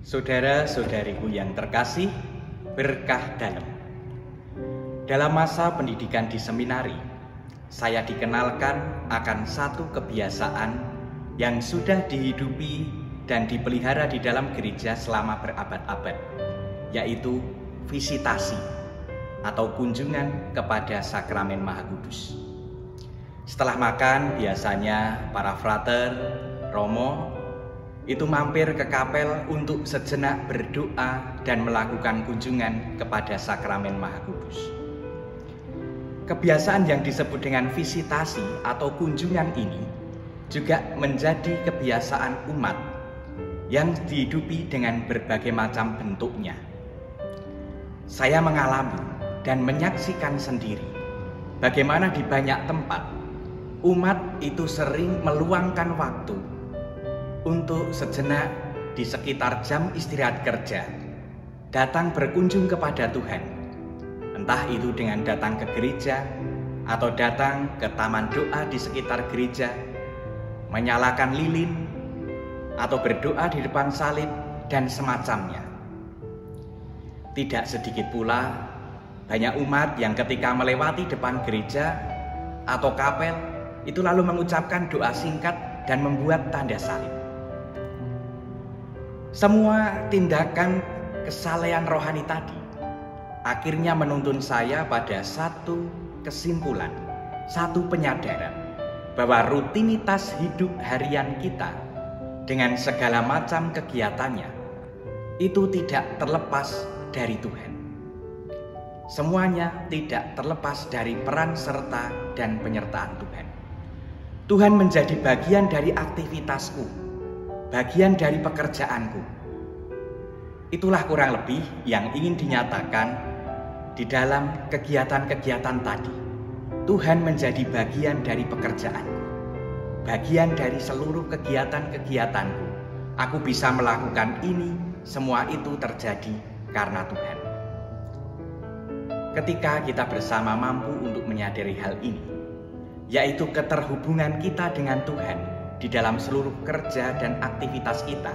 Saudara-saudariku yang terkasih, berkah dalam. Dalam masa pendidikan di seminari, saya dikenalkan akan satu kebiasaan yang sudah dihidupi dan dipelihara di dalam gereja selama berabad-abad, yaitu visitasi atau kunjungan kepada Sakramen Maha Kudus. Setelah makan, biasanya para frater, romo, itu mampir ke kapel untuk sejenak berdoa dan melakukan kunjungan kepada Sakramen Maha Kudus. Kebiasaan yang disebut dengan visitasi atau kunjungan ini juga menjadi kebiasaan umat yang dihidupi dengan berbagai macam bentuknya. Saya mengalami dan menyaksikan sendiri bagaimana di banyak tempat umat itu sering meluangkan waktu untuk sejenak di sekitar jam istirahat kerja datang berkunjung kepada Tuhan, entah itu dengan datang ke gereja atau datang ke taman doa di sekitar gereja, menyalakan lilin atau berdoa di depan salib dan semacamnya. Tidak sedikit pula banyak umat yang ketika melewati depan gereja atau kapel itu lalu mengucapkan doa singkat dan membuat tanda salib. Semua tindakan kesalehan rohani tadi akhirnya menuntun saya pada satu kesimpulan, satu penyadaran bahwa rutinitas hidup harian kita dengan segala macam kegiatannya itu tidak terlepas dari Tuhan. Semuanya tidak terlepas dari peran serta dan penyertaan Tuhan. Tuhan menjadi bagian dari aktivitasku, bagian dari pekerjaanku. Itulah kurang lebih yang ingin dinyatakan di dalam kegiatan-kegiatan tadi. Tuhan menjadi bagian dari pekerjaanku, bagian dari seluruh kegiatan-kegiatanku. Aku bisa melakukan ini, semua itu terjadi karena Tuhan. Ketika kita bersama mampu untuk menyadari hal ini, yaitu keterhubungan kita dengan Tuhan di dalam seluruh kerja dan aktivitas kita,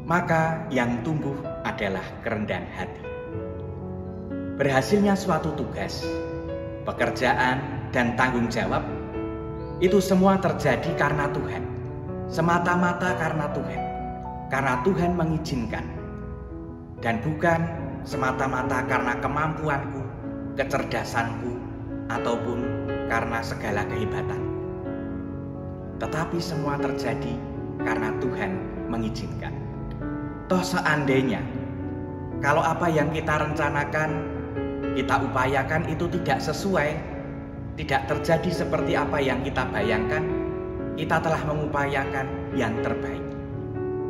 maka yang tumbuh adalah kerendahan hati. Berhasilnya suatu tugas, pekerjaan, dan tanggung jawab, itu semua terjadi karena Tuhan, semata-mata karena Tuhan, karena Tuhan mengizinkan, dan bukan semata-mata karena kemampuanku, kecerdasanku, ataupun karena segala kehebatan. Tetapi semua terjadi karena Tuhan mengizinkan. Toh seandainya kalau apa yang kita rencanakan, kita upayakan itu tidak sesuai, tidak terjadi seperti apa yang kita bayangkan, kita telah mengupayakan yang terbaik.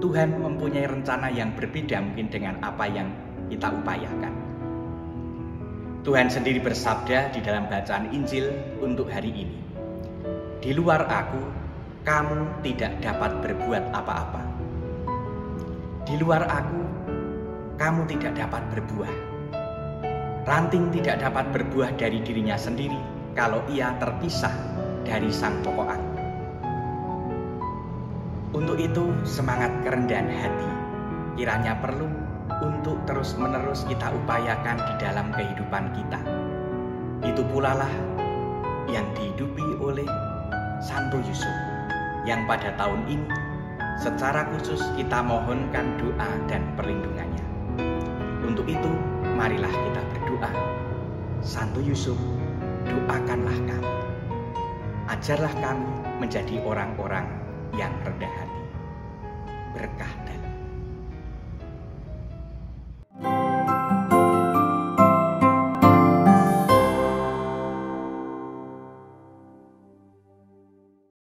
Tuhan mempunyai rencana yang berbeda mungkin dengan apa yang kita upayakan. Tuhan sendiri bersabda di dalam bacaan Injil untuk hari ini, "Di luar aku, kamu tidak dapat berbuat apa-apa. Di luar aku, kamu tidak dapat berbuah. Ranting tidak dapat berbuah dari dirinya sendiri kalau ia terpisah dari sang pokok anggur." Untuk itu, semangat kerendahan hati kiranya perlu untuk terus-menerus kita upayakan di dalam kehidupan kita. Itu pula lah yang dihidupi oleh Santo Yusuf, yang pada tahun ini secara khusus kita mohonkan doa dan perlindungannya. Untuk itu, marilah kita berdoa. Santo Yusuf, doakanlah kami. Ajarlah kami menjadi orang-orang yang rendah hati. Berkah dalam.